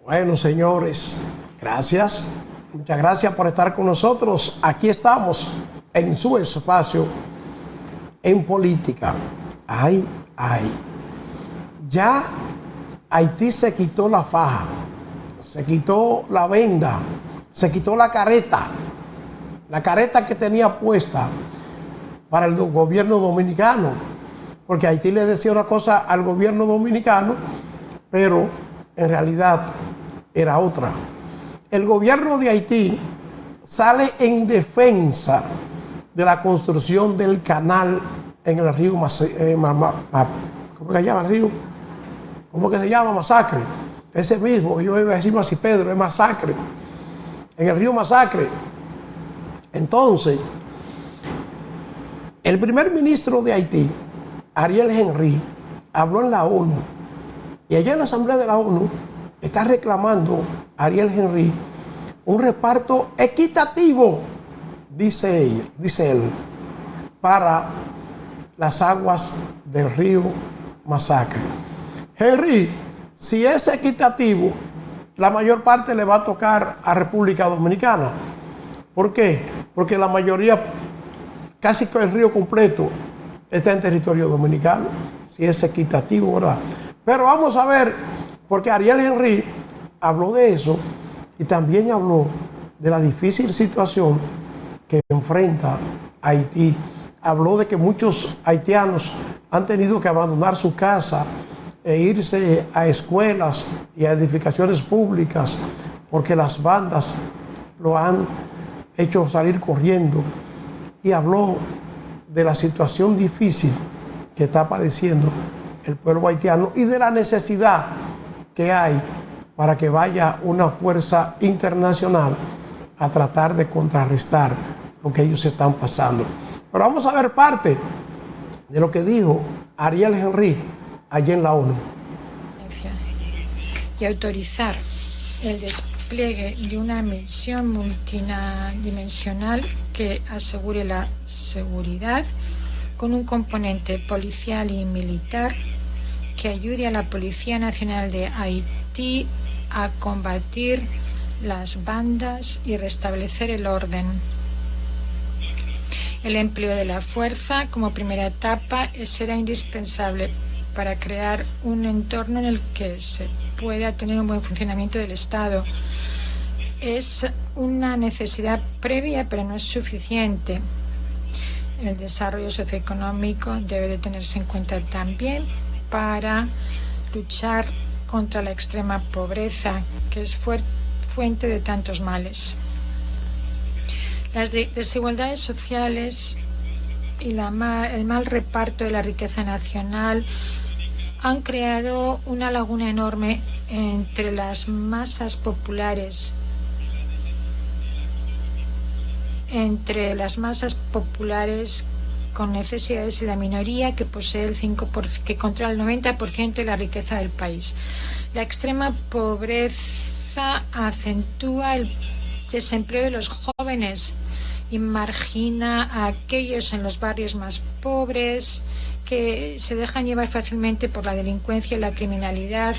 Bueno, señores, gracias. Muchas gracias por estar con nosotros. Aquí estamos en su espacio en política. Ay. Ya Haití se quitó la faja, se quitó la venda, se quitó la careta que tenía puesta para el gobierno dominicano, porque Haití le decía una cosa al gobierno dominicano, pero en realidad era otra. El gobierno de Haití sale en defensa de la construcción del canal en el río ¿cómo que se llama el río? ¿Cómo que se llama? Masacre. Ese mismo, yo iba a decir Masipedro, es Masacre. En el río Masacre. Entonces, el primer ministro de Haití, Ariel Henry, habló en la ONU. Y allá en la Asamblea de la ONU está reclamando Ariel Henry un reparto equitativo, dice él, para las aguas del río Masacre. Henry, si es equitativo, la mayor parte le va a tocar a República Dominicana. ¿Por qué? Porque la mayoría, casi que el río completo, está en territorio dominicano. Si es equitativo, ¿verdad? Pero vamos a ver, porque Ariel Henry habló de eso y también habló de la difícil situación que enfrenta Haití. Habló de que muchos haitianos han tenido que abandonar su casa e irse a escuelas y a edificaciones públicas porque las bandas lo han hecho salir corriendo. Y habló de la situación difícil que está padeciendo el pueblo haitiano y de la necesidad que hay para que vaya una fuerza internacional a tratar de contrarrestar lo que ellos están pasando. Pero vamos a ver parte de lo que dijo Ariel Henry allí en la ONU. Y autorizar el despliegue de una misión multidimensional que asegure la seguridad con un componente policial y militar que ayude a la Policía Nacional de Haití a combatir las bandas y restablecer el orden. El empleo de la fuerza como primera etapa será indispensable para crear un entorno en el que se pueda tener un buen funcionamiento del Estado. Es una necesidad previa, pero no es suficiente. El desarrollo socioeconómico debe de tenerse en cuenta también para luchar contra la extrema pobreza, que es fuente de tantos males. Las desigualdades sociales y el mal reparto de la riqueza nacional han creado una laguna enorme entre las masas populares, con necesidades y la minoría que posee que controla el 90% de la riqueza del país. La extrema pobreza acentúa el desempleo de los jóvenes y margina a aquellos en los barrios más pobres que se dejan llevar fácilmente por la delincuencia y la criminalidad.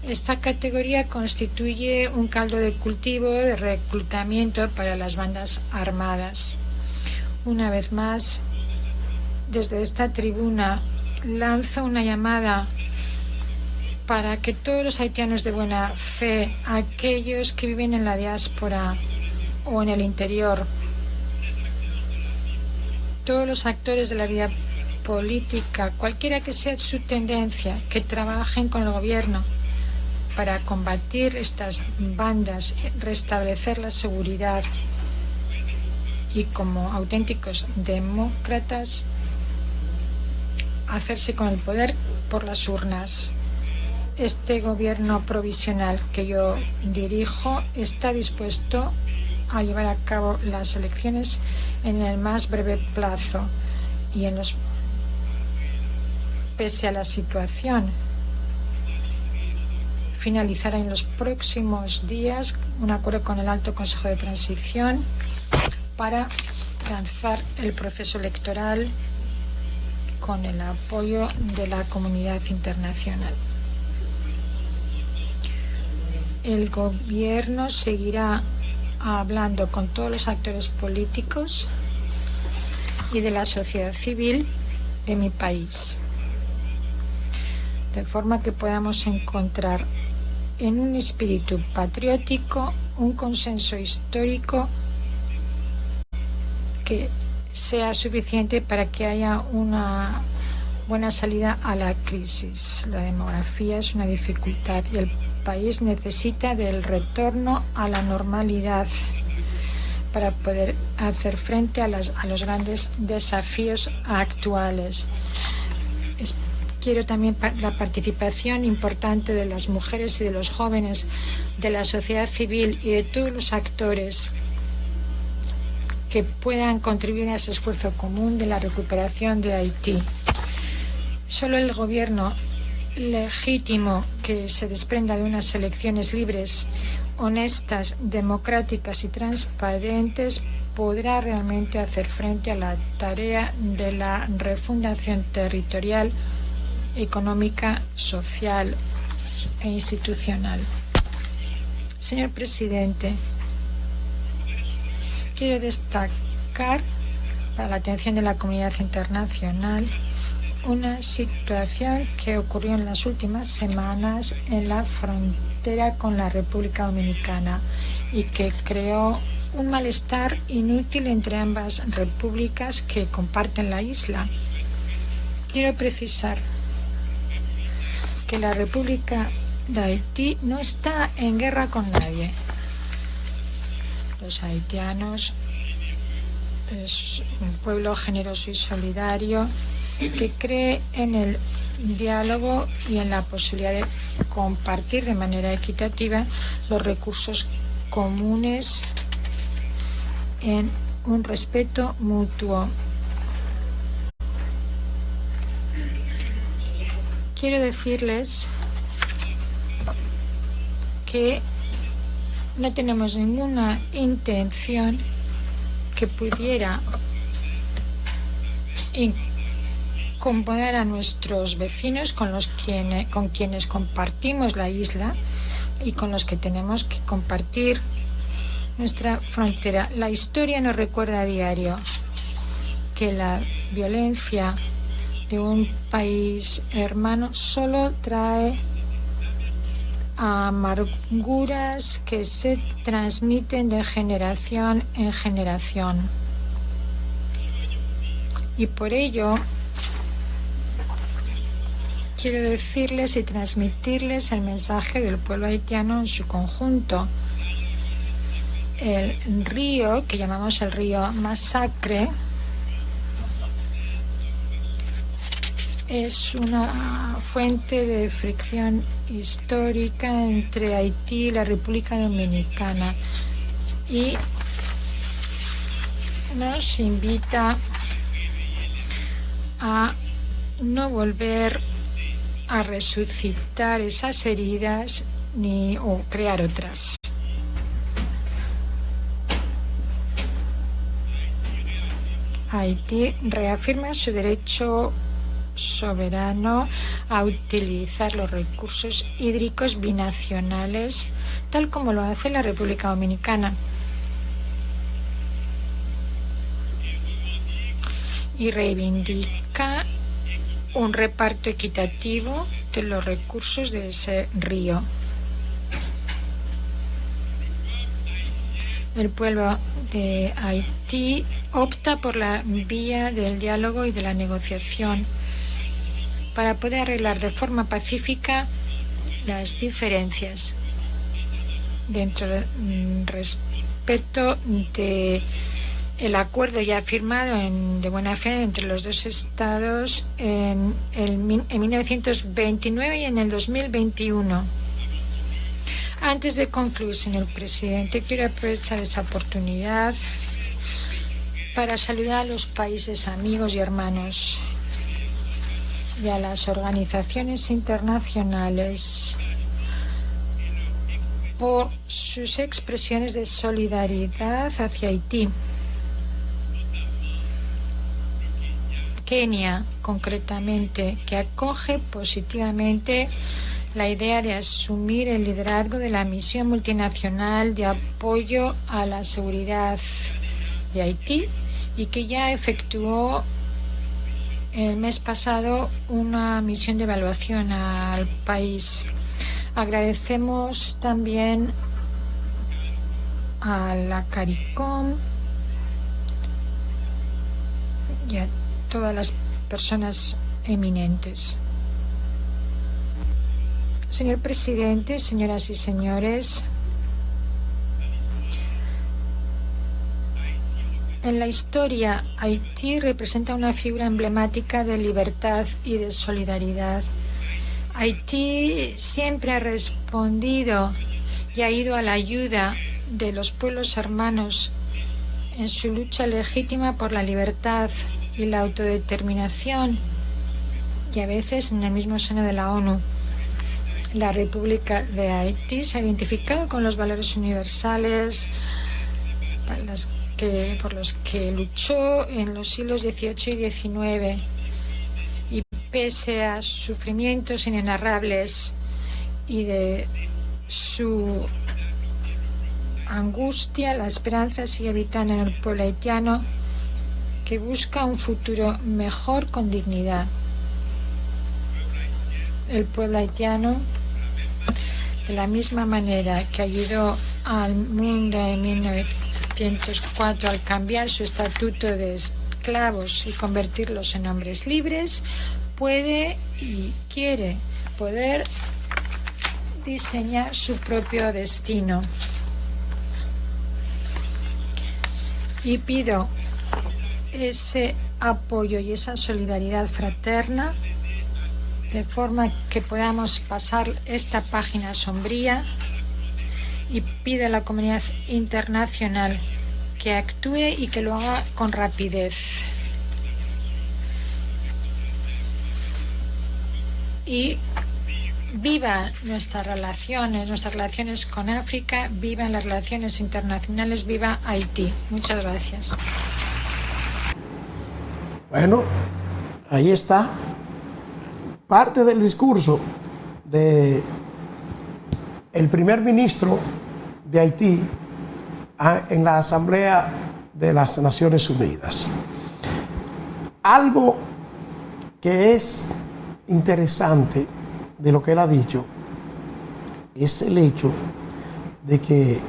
Esta categoría constituye un caldo de cultivo de reclutamiento para las bandas armadas. Una vez más, desde esta tribuna lanzo una llamada para que todos los haitianos de buena fe, aquellos que viven en la diáspora o en el interior, todos los actores de la vida política, cualquiera que sea su tendencia, que trabajen con el gobierno para combatir estas bandas, restablecer la seguridad y como auténticos demócratas hacerse con el poder por las urnas. Este gobierno provisional que yo dirijo está dispuesto a llevar a cabo las elecciones en el más breve plazo y pese a la situación, finalizará en los próximos días un acuerdo con el Alto Consejo de Transición para lanzar el proceso electoral con el apoyo de la comunidad internacional. el gobierno seguirá hablando con todos los actores políticos y de la sociedad civil de mi país, de forma que podamos encontrar en un espíritu patriótico un consenso histórico que sea suficiente para que haya una buena salida a la crisis. La demografía es una dificultad y el país necesita del retorno a la normalidad para poder hacer frente a los grandes desafíos actuales. Quiero también la participación importante de las mujeres y de los jóvenes, de la sociedad civil y de todos los actores que puedan contribuir a ese esfuerzo común de la recuperación de Haití. Solo el gobierno legítimo que se desprenda de unas elecciones libres, honestas, democráticas y transparentes podrá realmente hacer frente a la tarea de la refundación territorial, económica, social e institucional. Señor presidente, quiero destacar para la atención de la comunidad internacional una situación que ocurrió en las últimas semanas en la frontera con la República Dominicana y que creó un malestar inútil entre ambas repúblicas que comparten la isla. Quiero precisar que la República de Haití no está en guerra con nadie. Los haitianos es un pueblo generoso y solidario que cree en el diálogo y en la posibilidad de compartir de manera equitativa los recursos comunes en un respeto mutuo. Quiero decirles que no tenemos ninguna intención que pudiera incomodar a nuestros vecinos con quienes compartimos la isla y con los que tenemos que compartir nuestra frontera. La historia nos recuerda a diario que la violencia de un país hermano solo trae amarguras que se transmiten de generación en generación. Y por ello quiero decirles y transmitirles el mensaje del pueblo haitiano en su conjunto. El río, que llamamos el río Masacre, es una fuente de fricción histórica entre Haití y la República Dominicana y nos invita a no volver a resucitar esas heridas o crear otras. Haití reafirma su derecho soberano a utilizar los recursos hídricos binacionales, tal como lo hace la República Dominicana. Y reivindica un reparto equitativo de los recursos de ese río. El pueblo de Haití opta por la vía del diálogo y de la negociación para poder arreglar de forma pacífica las diferencias dentro del respeto de el acuerdo ya firmado de buena fe entre los dos estados en 1929 y en el 2021. Antes de concluir, señor presidente, quiero aprovechar esa oportunidad para saludar a los países amigos y hermanos y a las organizaciones internacionales por sus expresiones de solidaridad hacia Haití. Kenia, concretamente, que acoge positivamente la idea de asumir el liderazgo de la misión multinacional de apoyo a la seguridad de Haití y que ya efectuó el mes pasado una misión de evaluación al país. Agradecemos también a la CARICOM y a todas las personas eminentes. Señor presidente, señoras y señores, en la historia, Haití representa una figura emblemática de libertad y de solidaridad. Haití siempre ha respondido y ha ido a la ayuda de los pueblos hermanos en su lucha legítima por la libertad y la autodeterminación, y a veces en el mismo seno de la ONU. La República de Haití se ha identificado con los valores universales por los que luchó en los siglos XVIII y XIX, y pese a sufrimientos inenarrables y de su angustia, la esperanza sigue habitando en el pueblo haitiano, que busca un futuro mejor con dignidad. El pueblo haitiano, de la misma manera que ayudó al mundo en 1904 al cambiar su estatuto de esclavos y convertirlos en hombres libres, puede y quiere poder diseñar su propio destino. Y pido ese apoyo y esa solidaridad fraterna de forma que podamos pasar esta página sombría, y pido a la comunidad internacional que actúe y que lo haga con rapidez. Y viva nuestras relaciones con África, vivan las relaciones internacionales, viva Haití. Muchas gracias. Bueno, ahí está parte del discurso de el primer ministro de Haití en la Asamblea de las Naciones Unidas. Algo que es interesante de lo que él ha dicho es el hecho de que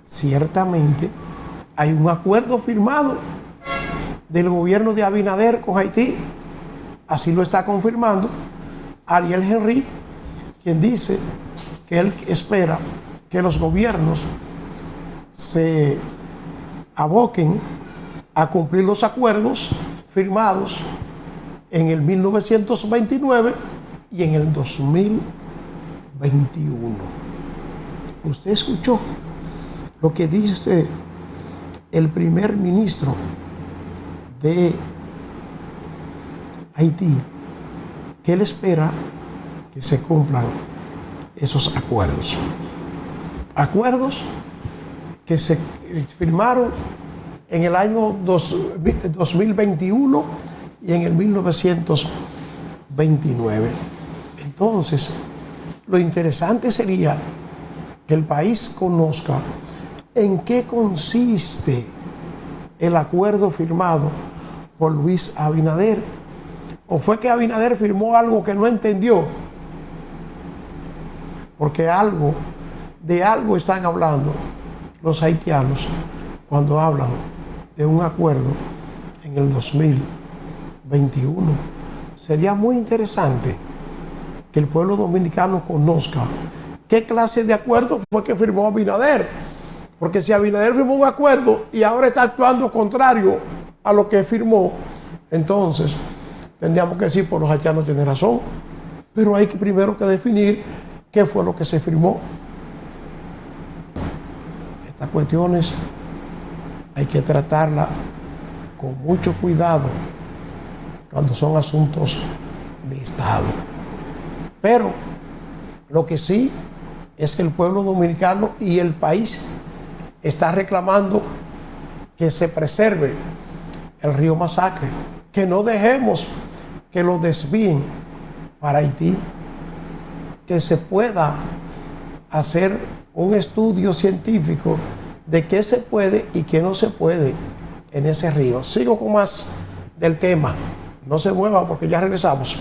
ciertamente hay un acuerdo firmado del gobierno de Abinader con Haití. Así lo está confirmando Ariel Henry, quien dice que él espera que los gobiernos se aboquen a cumplir los acuerdos firmados en el 1929 y en el 2021. Usted escuchó lo que dice el primer ministro de Haití, que él espera que se cumplan esos acuerdos. Acuerdos que se firmaron en el año 2021 y en el 1929. Entonces, lo interesante sería que el país conozca en qué consiste el acuerdo firmado por Luis Abinader. ¿O fue que Abinader firmó algo que no entendió? Porque de algo están hablando los haitianos cuando hablan de un acuerdo en el 2021. Sería muy interesante que el pueblo dominicano conozca qué clase de acuerdo fue que firmó Abinader. Porque si Abinader firmó un acuerdo y ahora está actuando contrario a lo que firmó, entonces tendríamos que decir, pues los haitianos tienen razón. Pero hay que primero que definir qué fue lo que se firmó. Estas cuestiones hay que tratarlas con mucho cuidado cuando son asuntos de Estado. Pero lo que sí es que el pueblo dominicano y el país está reclamando que se preserve el río Masacre, que no dejemos que lo desvíen para Haití. que se pueda hacer un estudio científico de qué se puede y qué no se puede en ese río. Sigo con más del tema. No se muevan porque ya regresamos.